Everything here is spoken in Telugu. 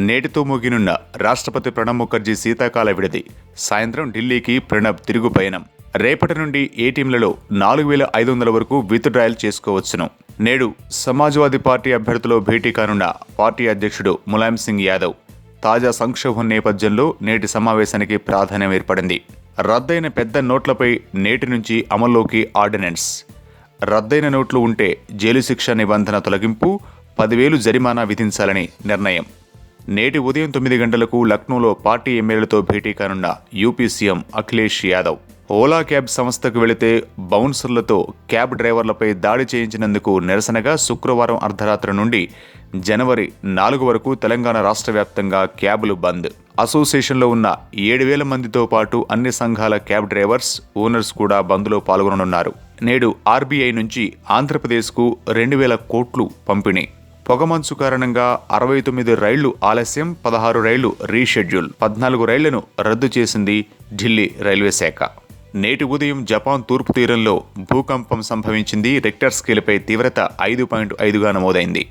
నేటితో ముగినున్న రాష్ట్రపతి ప్రణబ్ ముఖర్జీ శీతాకాల విడిది. సాయంత్రం ఢిల్లీకి ప్రణబ్ తిరుగు పయనం. రేపటి నుండి ఏటీఎంలలో 4,500 వరకు విత్ డ్రాయల్ చేసుకోవచ్చును. నేడు సమాజ్వాదీ పార్టీ అభ్యర్థులో భేటీ కానున్న పార్టీ అధ్యక్షుడు ములాయం సింగ్ యాదవ్. తాజా సంక్షోభం నేపథ్యంలో నేటి సమావేశానికి ప్రాధాన్యం ఏర్పడింది. రద్దయిన పెద్ద నోట్లపై నేటి నుంచి అమల్లోకి ఆర్డినెన్స్. రద్దయిన నోట్లు ఉంటే జైలు శిక్ష నిబంధన తొలగింపు, 10,000 జరిమానా విధించాలని నిర్ణయం. నేటి ఉదయం 9 గంటలకు లక్నోలో పార్టీ ఎమ్మెల్యేలతో భేటీ కానున్న UP CM Akhilesh Yadav. Ola cab సంస్థకు వెళితే బౌన్సర్లతో క్యాబ్ డ్రైవర్లపై దాడి చేయించినందుకు నిరసనగా శుక్రవారం అర్ధరాత్రి నుండి జనవరి 4 వరకు తెలంగాణ రాష్ట్ర వ్యాప్తంగా క్యాబులు బంద్. అసోసియేషన్లో ఉన్న 7,000 మందితో పాటు అన్ని సంఘాల క్యాబ్ డ్రైవర్స్, ఓనర్స్ కూడా బంద్లో పాల్గొననున్నారు. నేడు ఆర్బీఐ నుంచి ఆంధ్రప్రదేశ్కు 2,000 కోట్లు పంపిణీ. పొగమంచు కారణంగా 69 రైళ్లు ఆలస్యం, 16 రైళ్లు రీషెడ్యూల్, 14 రైళ్లను రద్దు చేసింది ఢిల్లీ రైల్వే శాఖ. నేటి ఉదయం జపాన్ తూర్పు తీరంలో భూకంపం సంభవించింది. రిక్టర్ స్కేలుపై తీవ్రత 5.5గా నమోదైంది.